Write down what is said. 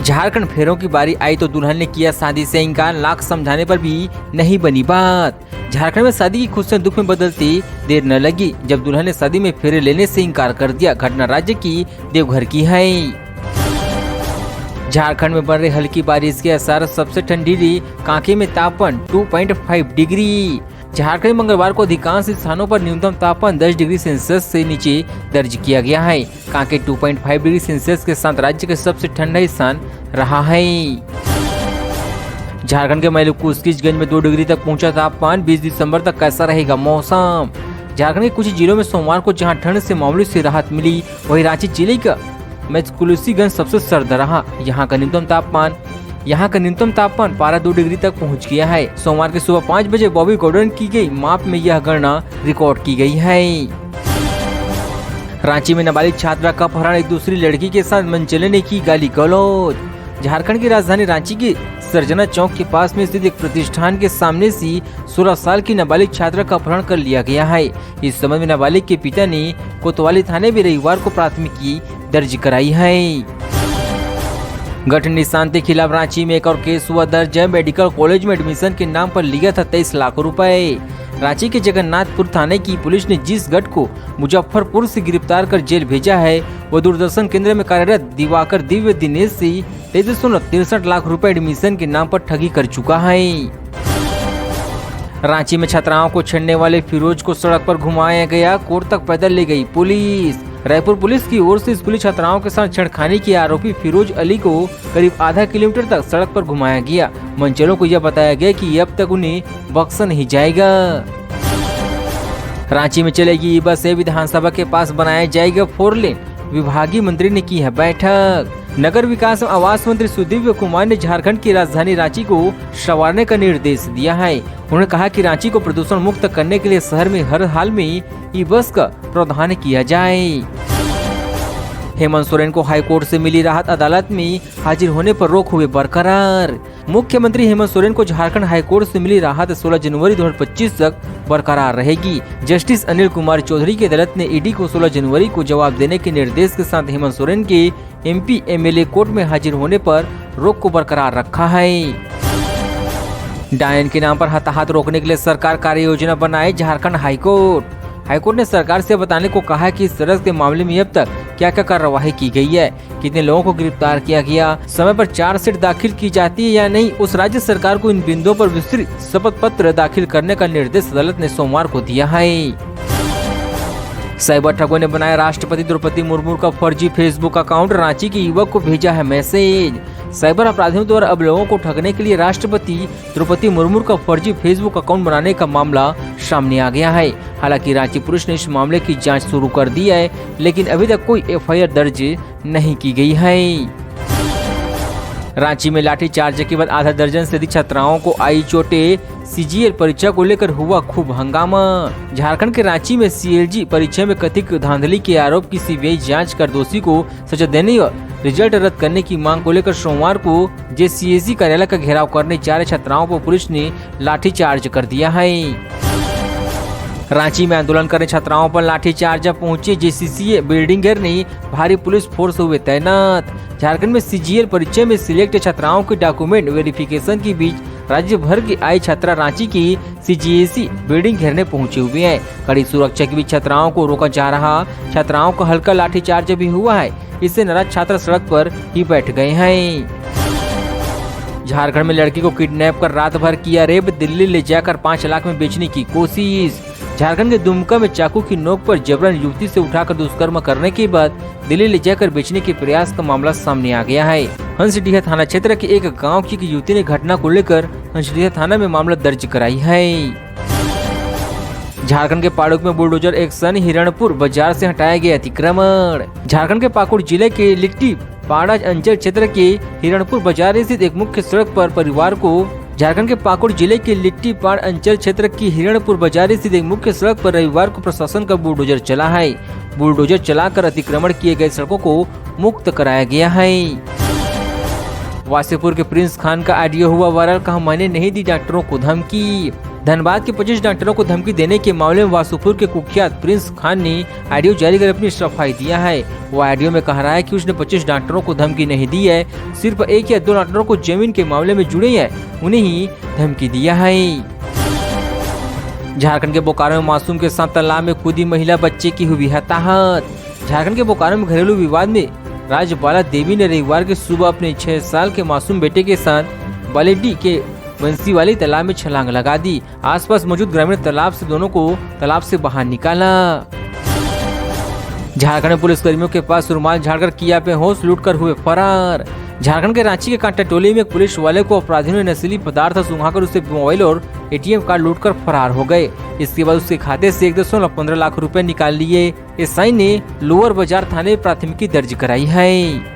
झारखंड फेरों की बारी आई तो दुल्हन ने किया शादी से इनकार, लाख समझाने पर भी नहीं बनी बात। झारखंड में शादी की खुशियां दुख में बदलती देर न लगी जब दुल्हन ने शादी में फेरे लेने से इनकार कर दिया। घटना राज्य की देवघर की है। झारखंड में बढ़ रही हल्की बारिश के असर, सबसे ठंडी कांके में तापमान 2.5 डिग्री। झारखंड में मंगलवार को अधिकांश स्थानों पर न्यूनतम तापमान 10 डिग्री सेल्सियस से नीचे दर्ज किया गया है। कांके 2.5 डिग्री सेल्सियस के साथ राज्य के सबसे ठंडा स्थान रहा है। झारखंड के मैलूकुचगंज में 2 डिग्री तक पहुंचा तापमान। 20 दिसंबर तक कैसा रहेगा मौसम? झारखंड के कुछ जिलों में सोमवार को जहां ठंड से मामूली से राहत मिली, वहीं रांची जिले का मैलूकुचगंज सबसे सर्द रहा। यहाँ का न्यूनतम तापमान पारा 2 डिग्री तक पहुंच गया है। सोमवार की सुबह 5 बजे बॉबी गॉर्डन की गई माप में यह गणना रिकॉर्ड की गई है। रांची में नाबालिग छात्रा का अपहरण, एक दूसरी लड़की के साथ मनचले ने की गाली गलौज। झारखंड की राजधानी रांची के सरजना चौक के पास में स्थित एक प्रतिष्ठान के सामने से 16 साल की नाबालिग छात्रा का अपहरण कर लिया गया है। इस संबंध में नाबालिग के पिता ने कोतवाली थाने में रविवार को प्राथमिकी दर्ज कराई है। गठन निशान के खिलाफ रांची में एक और केस हुआ दर्ज। मेडिकल कॉलेज में एडमिशन के नाम पर लिया था 23 लाख रुपए। रांची के जगन्नाथपुर थाने की पुलिस ने जिस गठ को मुजफ्फरपुर से गिरफ्तार कर जेल भेजा है, वो दूरदर्शन केंद्र में कार्यरत दिवाकर दिव्य दिनेश से 23.63 लाख रुपए एडमिशन के नाम पर ठगी कर चुका है। रांची में छात्राओं को छेड़ने वाले फिरोज को सड़क पर घुमाया गया, कोर्ट तक पैदल ले गई पुलिस। रायपुर पुलिस की ओर से स्कूली छात्राओं के साथ छेड़खानी के आरोपी फिरोज अली को करीब आधा किलोमीटर तक सड़क पर घुमाया गया। मंचलों को यह बताया गया कि अब तक उन्हें बख्शा नहीं जाएगा। रांची में चलेगी बस, विधानसभा के पास बनाया जाएगा 4 लेन। विभागीय मंत्री ने की है बैठक। नगर विकास एवं आवास मंत्री सुदीव्य कुमार ने झारखंड की राजधानी रांची को संवारने का निर्देश दिया है। उन्होंने कहा कि रांची को प्रदूषण मुक्त करने के लिए शहर में हर हाल में ई बस का प्रावधान किया जाए। हेमंत सोरेन को हाईकोर्ट से मिली राहत, अदालत में हाजिर होने पर रोक हुए बरकरार। मुख्यमंत्री हेमंत सोरेन को झारखंड हाईकोर्ट से मिली राहत 16 जनवरी 2025 तक बरकरार रहेगी। जस्टिस अनिल कुमार चौधरी की अदालत ने ईडी को 16 जनवरी को जवाब देने के निर्देश के साथ हेमंत सोरेन के एमपी एमएलए कोर्ट में हाजिर होने पर रोक को बरकरार रखा है। डायन के नाम पर हताहत रोकने के लिए सरकार कार्य योजना बनाए झारखंड हाईकोर्ट ने सरकार से बताने को कहा है कि इस तरह के मामले में अब तक क्या क्या कार्रवाई की गई है, कितने लोगों को गिरफ्तार किया गया, समय पर चार्जशीट दाखिल की जाती है या नहीं। उस राज्य सरकार को इन बिंदुओं पर विस्तृत शपथ पत्र दाखिल करने का निर्देश अदालत ने सोमवार को दिया है। साइबर ठगों ने बनाया राष्ट्रपति द्रौपदी मुर्मू का फर्जी फेसबुक अकाउंट, रांची के युवक को भेजा है मैसेज। साइबर अपराधियों द्वारा अब लोगों को ठगने के लिए राष्ट्रपति द्रौपदी मुर्मू का फर्जी फेसबुक अकाउंट बनाने का मामला सामने आ गया है। हालांकि रांची पुलिस ने इस मामले की जांच शुरू कर दी है, लेकिन अभी तक कोई एफआईआर दर्ज नहीं की गई है। रांची में लाठीचार्ज के बाद आधा दर्जन से अधिक छात्राओं को आई चोटें। सीजीएल परीक्षा को लेकर हुआ खूब हंगामा। झारखंड के रांची में सीएलजी परीक्षा में कथित धांधली के आरोप की सीबीआई जांच कर दोषी को सजा देने और रिजल्ट रद्द करने की मांग को लेकर सोमवार को जेसीएसी कार्यालय का घेराव करने जा रहे छात्राओं को पुलिस ने लाठीचार्ज कर दिया है। रांची में आंदोलन करने छात्राओं पर लाठीचार्ज पहुंचे जेसीसी बिल्डिंग घेरने भारी पुलिस फोर्स हुए तैनात। झारखंड में सीजीएल परीक्षा में सिलेक्ट छात्राओं के डॉक्यूमेंट वेरिफिकेशन के बीच राज्य भर की आई छात्रा रांची की सीजीएसी बिल्डिंग घेरने पहुंचे हुए हैं। कड़ी सुरक्षा के बीच छात्राओं को रोका जा रहा। छात्राओं को हल्का लाठीचार्ज भी हुआ है। इससे नाराज छात्र सड़क पर ही बैठ गए हैं। झारखंड में लड़की को किडनैप कर रात भर किया रेप, दिल्ली ले जाकर 5 लाख में बेचने की कोशिश। झारखंड के दुमका में चाकू की नोक पर जबरन युवती से उठाकर दुष्कर्म करने के बाद दिल्ली ले जाकर बेचने के प्रयास का मामला सामने आ गया है। हंसडीहा थाना क्षेत्र के एक गांव की युवती ने घटना को लेकर हंसडीहा थाना में मामला दर्ज कराई है। झारखंड के पाड़ुक में बुलडोजर एक्शन, हिरणपुर बाजार से हटाया गया अतिक्रमण। झारखंड के पाकुड़ जिले के लिट्टी पाड़ा अंचल क्षेत्र के हिरणपुर बाजार स्थित एक मुख्य सड़क पर परिवार को झारखंड के पाकुड़ जिले के लिट्टीपाड़ अंचल क्षेत्र की हिरणपुर बाजार स्थित एक मुख्य सड़क पर रविवार को प्रशासन का बुलडोजर चला है। बुलडोजर चलाकर अतिक्रमण किए गए सड़कों को मुक्त कराया गया है। वासेपुर के प्रिंस खान का ऑडियो हुआ वायरल, कहा मैंने नहीं दी डॉक्टरों को धमकी। धनबाद के 25 डॉक्टरों को धमकी देने के मामले में वासुपुर के कुख्यात प्रिंस खान ने ऑडियो जारी कर अपनी सफाई दिया है। वो ऑडियो में कह रहा है कि उसने 25 डॉक्टरों को धमकी नहीं दी है, सिर्फ 1 या 2 डॉक्टरों को जमीन के मामले में जुड़े हैं उन्हें ही धमकी दिया है। झारखंड के बोकारो में मासूम के साथ तालाब में कूदी महिला, बच्चे की हुई हताहत। झारखंड के बोकारो में घरेलू विवाद में राज्यपाला देवी ने रविवार की सुबह अपने 6 साल के मासूम बेटे के साथ बालेडी के बंसीवाली तालाब में छलांग लगा दी। आसपास मौजूद ग्रामीण तालाब से दोनों को तालाब से बाहर निकाला। झारखंड पुलिस कर्मियों के पास रुमाल झाड़कर किया बेहोश, लूटकर हुए फरार। झारखंड के रांची के कांटा टोली में एक पुलिस वाले को अपराधियों ने नशीली पदार्थ सुंघाकर उससे मोबाइल और एटीएम कार्ड लूटकर फरार हो गए। इसके बाद उसके खाते से 1.15 लाख रुपए निकाल लिए। एसआई ने लोअर बाजार थाने में प्राथमिकी दर्ज कराई है।